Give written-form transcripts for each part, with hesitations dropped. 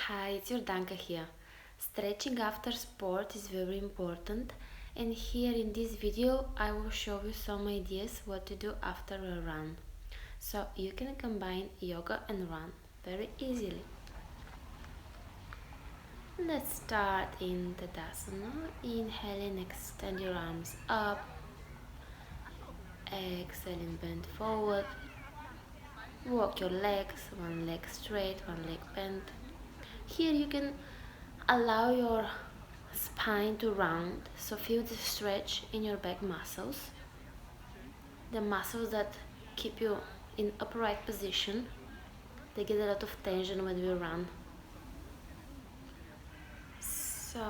Hi, it's Yordanka here. Stretching after sport is very important, and here in this video I will show you some ideas what to do after a run. So you can combine yoga and run very easily. Let's start in Tadasana. Inhale and extend your arms up. Exhale and bend forward. Walk your legs, one leg straight, one leg bent. Here you can allow your spine to round, so feel the stretch in your back muscles, the muscles that keep you in upright position. They get a lot of tension when we run. So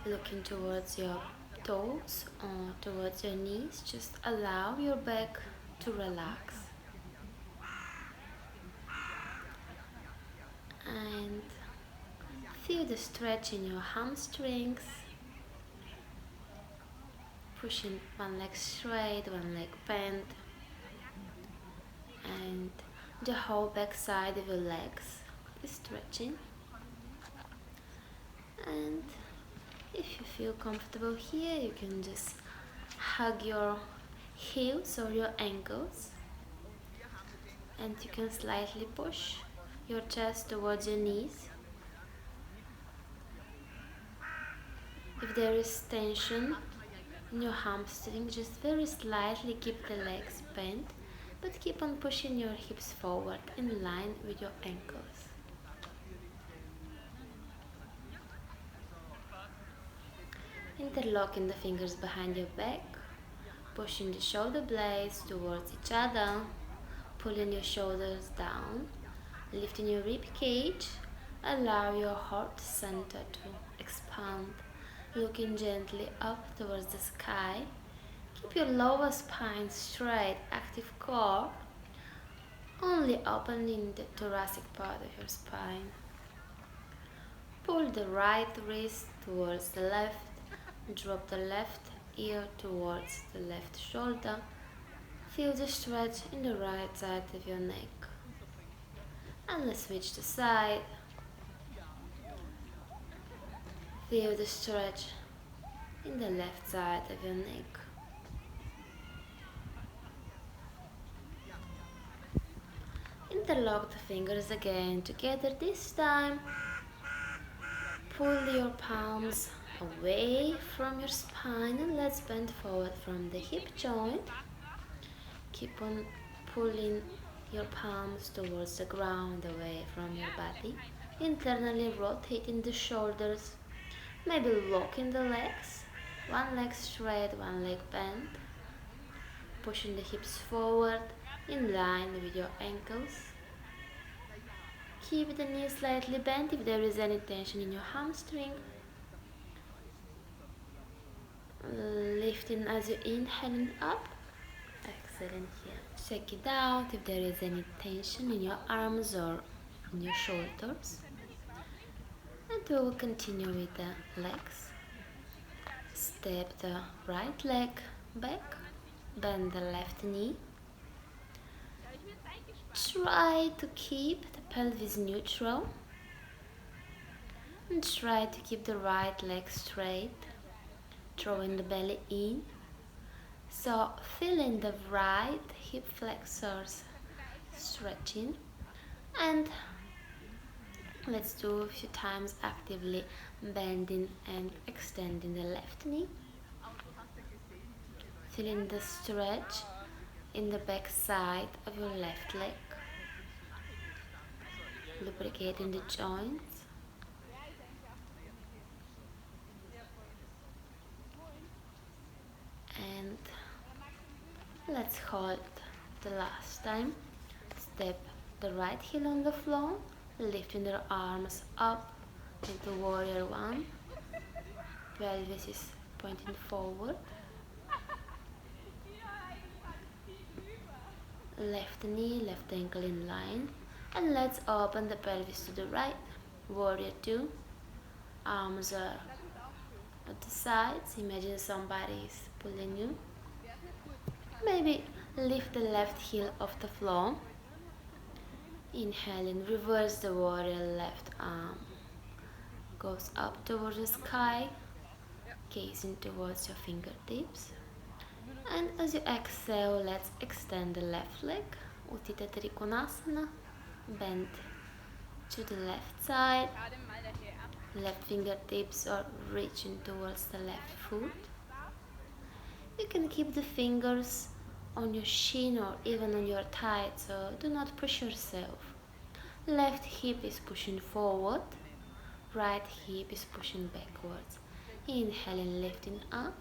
looking towards your toes or towards your knees, just allow your back to relax and feel the stretch in your hamstrings, pushing one leg straight, one leg bent, and the whole back side of your legs is stretching. And if you feel comfortable here, you can just hug your heels or your ankles, and you can slightly push your chest towards your knees. If there is tension in your hamstring, just very slightly keep the legs bent, but keep on pushing your hips forward in line with your ankles. Interlocking the fingers behind your back, pushing the shoulder blades towards each other, pulling your shoulders down, lifting your rib cage, allow your heart center to expand, looking gently up towards the sky. Keep your lower spine straight, active core, only opening the thoracic part of your spine. Pull the right wrist towards the left, drop the left ear towards the left shoulder. Feel the stretch in the right side of your neck. And let's switch the side. Feel the stretch in the left side of your neck. Interlock the fingers again together this time. Pull your palms away from your spine and let's bend forward from the hip joint. Keep on pulling your palms towards the ground, away from your body. Internally rotating the shoulders. Maybe locking the legs. One leg straight, one leg bent. Pushing the hips forward in line with your ankles. Keep the knees slightly bent if there is any tension in your hamstring. Lifting as you inhaling up. Excellent here. Check it out if there is any tension in your arms or in your shoulders. And we will continue with the legs. Step the right leg back. Bend the left knee. Try to keep the pelvis neutral. And try to keep the right leg straight. Drawing the belly in. So feeling the right hip flexors stretching. And let's do a few times actively bending and extending the left knee. Feeling the stretch in the back side of your left leg. Lubricating the joints. And let's hold the last time. Step the right heel on the floor, lifting your arms up into warrior one. Pelvis is pointing forward. Left knee, left ankle in line. And let's open the pelvis to the right. Warrior two. Arms are at the sides. Imagine somebody is pulling you. Maybe lift the left heel off the floor. Inhaling, reverse the warrior. Left arm goes up towards the sky, gazing towards your fingertips. And as you exhale, let's extend the left leg. Uttita Trikonasana. Bend to the left side. Left fingertips are reaching towards the left foot. You can keep the fingers on your shin or even on your thigh, so do not push yourself. Left hip is pushing forward, right hip is pushing backwards. Inhaling, lifting up,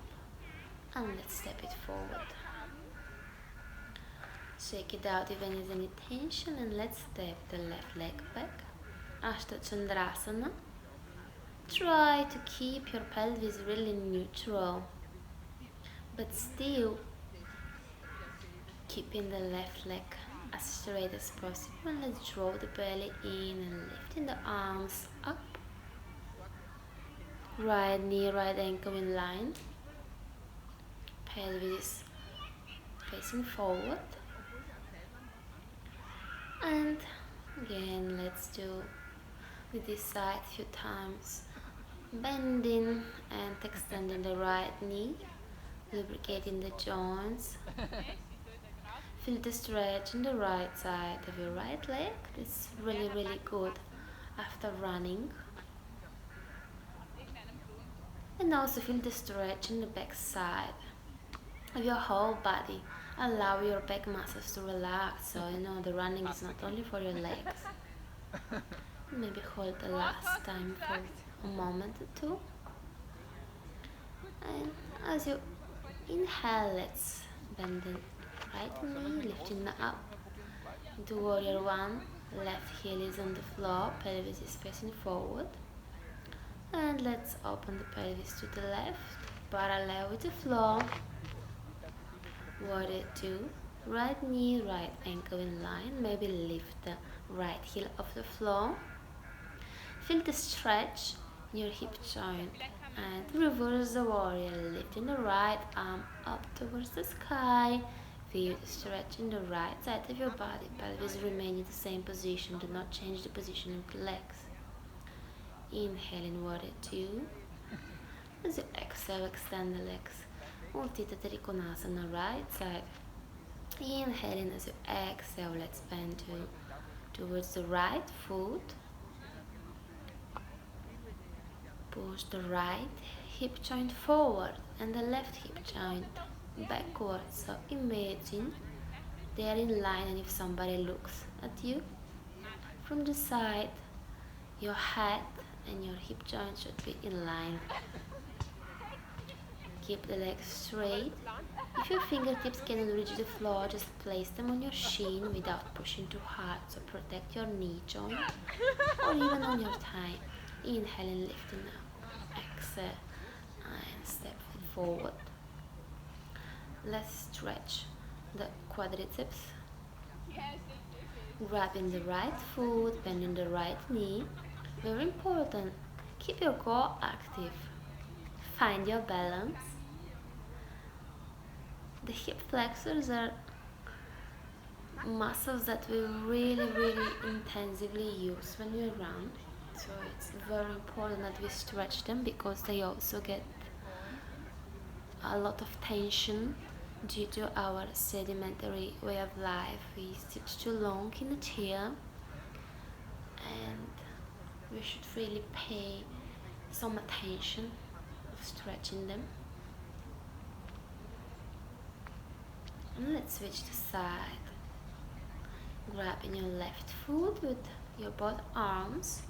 and let's step it forward. Shake it out if there is any tension, and let's step the left leg back. Ashta Chandrasana. Try to keep your pelvis really neutral, but still keeping the left leg as straight as possible. And let's draw the belly in and lifting the arms up. Right knee, right ankle in line. Pelvis facing forward. And again, let's do with this side a few times. Bending and extending the right knee, lubricating the joints. Feel the stretch in the right side of your right leg. It's really good after running. And also feel the stretch in the back side of your whole body. Allow your back muscles to relax, so you know the running is not only for your legs. Maybe hold the last time for a moment or two. And as you inhale, let's bend the right knee, lifting up into warrior one. Left heel is on the floor, pelvis is facing forward. And let's open the pelvis to the left, parallel with the floor. Warrior two. Right knee, right ankle in line. Maybe lift the right heel off the floor. Feel the stretch in your hip joint. And reverse the warrior, lifting the right arm up towards the sky. Feel the stretch in the right side of your body. Pelvis remain in the same position. Do not change the position of the legs. Inhaling, warrior two. As you exhale, extend the legs. Uttita Trikonasana, right side. Inhaling, as you exhale, let's bend towards the right foot. Push the right hip joint forward and the left hip joint backwards. So imagine they are in line, and if somebody looks at you from the side, your head and your hip joint should be in line. Keep the legs straight. If your fingertips cannot reach the floor, just place them on your shin without pushing too hard, so protect your knee joint or even on your thigh. Inhale and lifting up. Exhale and step forward. Let's stretch the quadriceps. Grabbing the right foot, bending the right knee. Very important. Keep your core active. Find your balance. The hip flexors are muscles that we really intensively use when we run. So it's very important that we stretch them, because they also get a lot of tension due to our sedimentary way of life. We sit too long in a chair, and we should really pay some attention of stretching them. And let's switch the side. Grabbing your left foot with your both arms.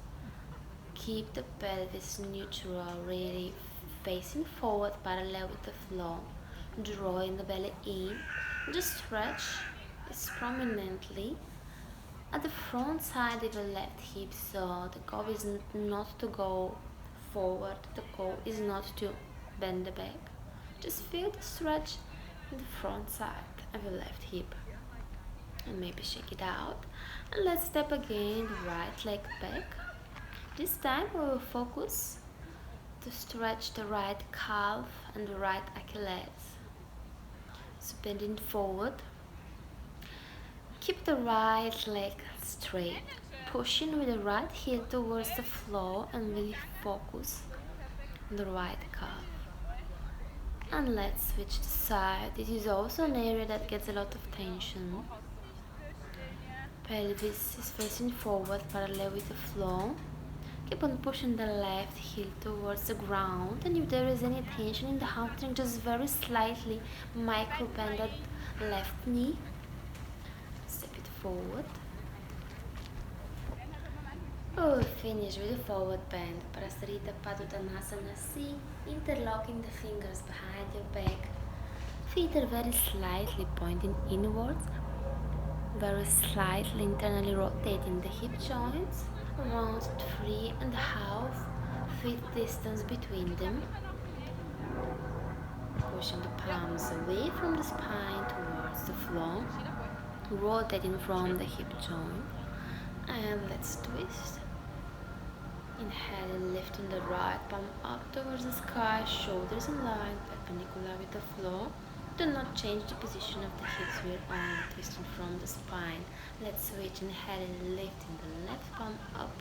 Keep the pelvis neutral, really facing forward, parallel with the floor. Drawing the belly in. Just stretch is prominently at the front side of the left hip, so the goal is not to go forward, the goal is not to bend the back. Just feel the stretch in the front side of your left hip. And maybe shake it out. And let's step again the right leg back. This time we will focus to stretch the right calf and the right Achilles. So bending forward. Keep the right leg straight, pushing with the right heel towards the floor and really focus on the right calf. And let's switch to side. This is also an area that gets a lot of tension. Pelvis is facing forward parallel with the floor. Keep on pushing the left heel towards the ground, and if there is any tension in the hamstring, just very slightly micro bend that left knee. Step it forward. Oh, finish with a forward bend. Prasarita Paduttanasana C. Interlocking the fingers behind your back. Feet are very slightly pointing inwards, very slightly internally rotating the hip joints, around 3.5 feet distance between them. Pushing the palms away from the spine towards the floor, rotating from the hip joint. And let's twist. Inhale and lifting the right palm up towards the sky, shoulders in line, perpendicular with the floor. Do not change the position of the hips, we are only twisting from the spine. Let's switch, inhale and lifting the left palm up.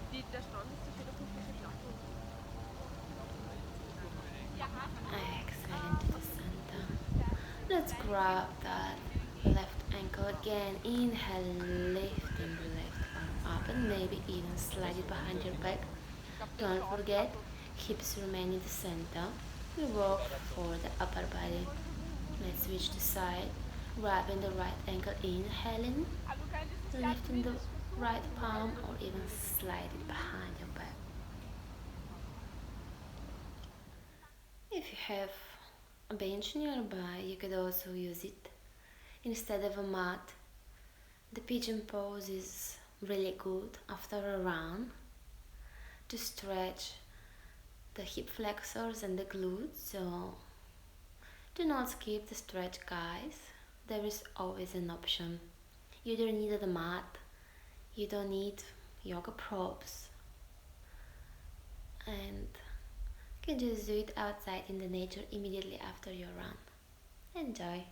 Exhale into the center. Let's grab that left ankle again. Inhale and lifting the left palm up and maybe even slide it behind your back. Don't forget, hips remain in the center. We work for the upper body. Let's switch to side. Grabbing the right ankle, inhaling, lifting the right palm or even slide it behind your back. If you have a bench nearby, you could also use it instead of a mat. The pigeon pose is really good after a run to stretch the hip flexors and the glutes, so do not skip the stretch, guys. There is always an option. You don't need a mat, you don't need yoga props, and you can just do it outside in the nature immediately after your run. Enjoy!